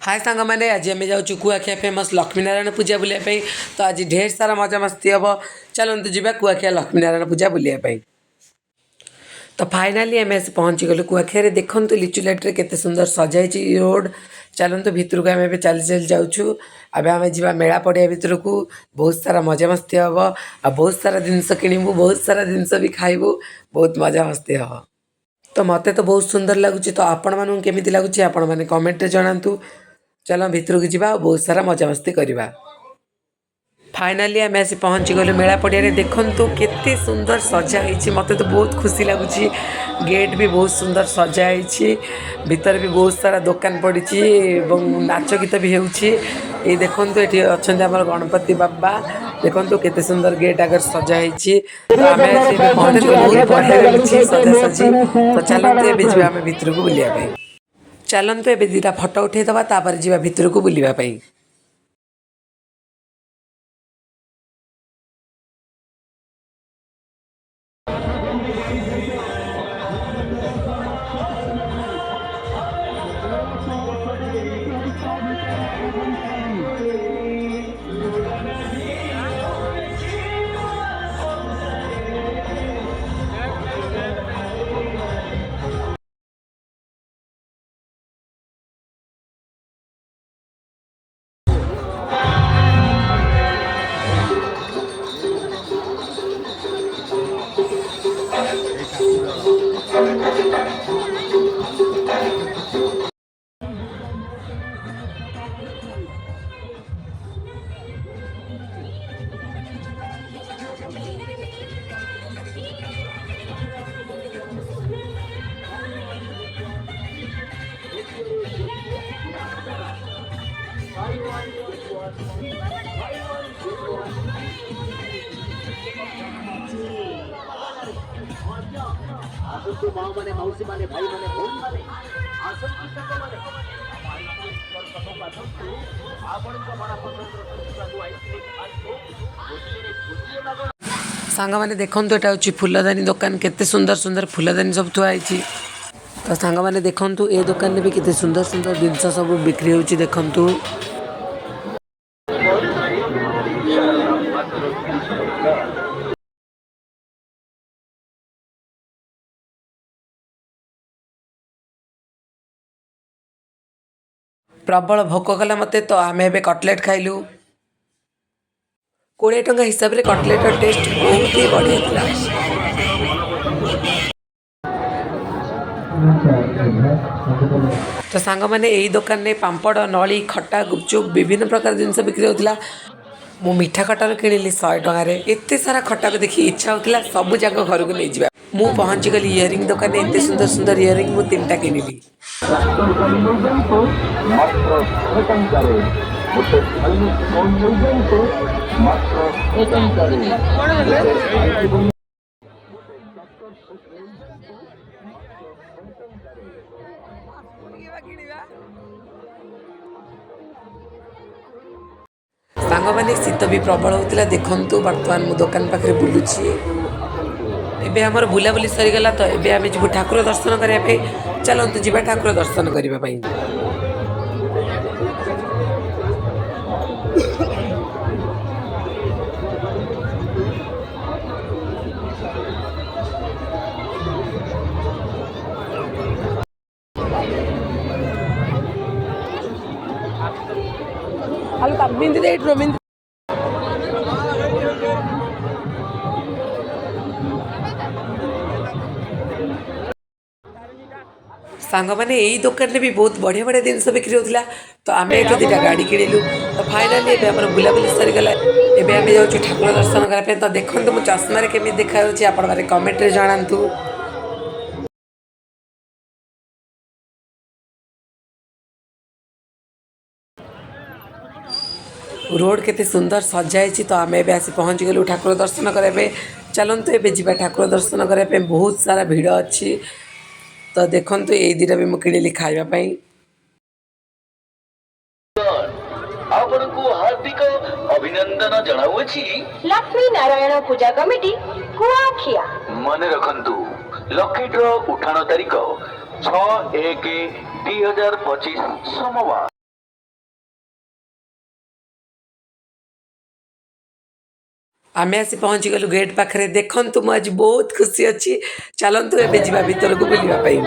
हाय सांग मैंने आज आम जाऊँ कुआखिया फेमस लक्ष्मीनारायण पूजा बुलायापी। तो आज ढेर सारा मजा मस्ती हम। चलते जी कुआखिया लक्ष्मीनारायण पूजा बुलायापी। तो फाइनाली आम आस पहुँची गलु कुआखिया। देखु लिचु लाइट केते सुंदर सजाई रोड। चलतु भितर को आम चली चली जाऊँ। अब आम जा मेला पड़िया भितर को बहुत सारा मजा मस्ती हम। आ बहुत सारा जिनस किणवु, बहुत सारा जिनस भी खाइबू, बहुत मजा मस्ती हम। तो मत तो बहुत सुंदर लगुच। तो आपण मानू केमी लगुच आपण मैंने कमेंट जनातु। चलो भितर को जावा, बहुत सारा मजा मस्ती करवा। फाइनाली आम आसी पहुँची गलु मेला पड़िया। देखु केते सुंदर सजाई, मत तो बहुत खुशी लगुच। गेट भी बहुत सुंदर सजाई, भीतर भी बहुत सारा दुकान पड़ी, नाच गीत भी होती। देखु ये अच्छा गणपति बाबा। देखु केते सुंदर गेट आगे सजाई। तो आम पहुँची बहुत बढ़िया लगी सजा सजी। तो चलते आम भितर को बुलाया। चलतु ए दीटा फटो उठेदबा, तापर जीवा भितर को बुलावाई। माँ माने मौसी माने भाई माने भौणी माने सांग मैंने देखु यहाँ हूँ फूलदानी दुकान। केते सुंदर सुंदर फूलदानी सब थुआई। तो सांग मैंने देखु ए दुकान भी केते सुंदर सुंदर जिनस सब बिक्री होची। देखु प्रबल भोक कला मत। तो आम ए कटलेट खाइलु 20 टंका हिसाब से। कटलेट टेस्ट बहुत ही बढ़िया था। तो सांग मैंने यही दुकान में पांपड़, नली, खट्टा, गुपचुप विभिन्न प्रकार जिनस बिक्री होता। मु मीठा खटार किଣିली 100 टकर। एत सारा खटा को देखी इच्छा होता सब जाक घर को नहीं जा। मु पहुँची गली इयरिंग दुकान। एत सुंदर सुंदर इयरिंग मु 3टा किଣିली। सांग मैंने शीत भी प्रबल होता। देखु बर्तमान मु दुकान पाखे बुलूची। एबे हमर बुलाबुली सरीगला। तो एबे आम जी ठाकुर दर्शन करने। चलतु जी ठाकुर दर्शन करने। सांग मैंने यही दुकान में भी बहुत बढ़िया बढ़िया जिनस बिक्री होता। तो आम ये 2टा गाड़ी किणिलु। तो फाइनाली बुलाबुली सरीगला। एबे आम जाऊँ ठाकुर दर्शन करने। तो देखो मो चश्मार केमी देखा आप कमेंट जनातु। रोड केते सुंदर सजाई। तो आम आसी पहुँची गलु ठाकुर दर्शन करने। चलतु ए जा ठाकुर दर्शन करने। बहुत सारा भिड़ अच्छी। तो देखु ये 2टा भी मुझे किଣିली खावाई। आपको हार्दिक अभिनंदन जनाऊँगी। लक्ष्मी नारायण पूजा कमिटी कुआखिया मन रखंतु लकीटर उठाण तारीख 6/1/2025 सोमवार। आमे आसी पहुँची गलु गेट पाखरे देखंतु मु आज बहुत खुशी अच्छी चलंतु एबे जिबा भीतर को बुलिबा पई।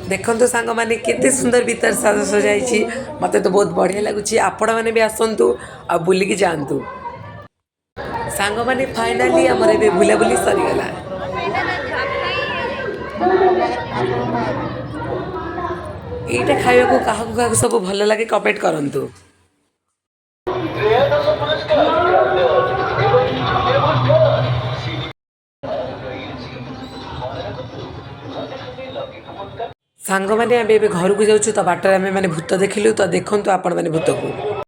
देखंतु सांग माने केते सुंदर भीतर साज सजाइछि मते तो बहुत बढ़िया लागुछि आपण माने भी आसंतु आ बुली की जानतु सांग माने फाइनली हमर एबे बुला बुली सरी गला। एटा खाइबा को काहा को सब भल लागे कमेंट करंतु। ତ୍ରୟୋଦଶ ପୁରସ୍କାର ଏବଂ सांग माने आमे एबे घर को जाउछु तो बाटर आमे माने भूत देखिलु तो देखंतु आपण माने भूत को।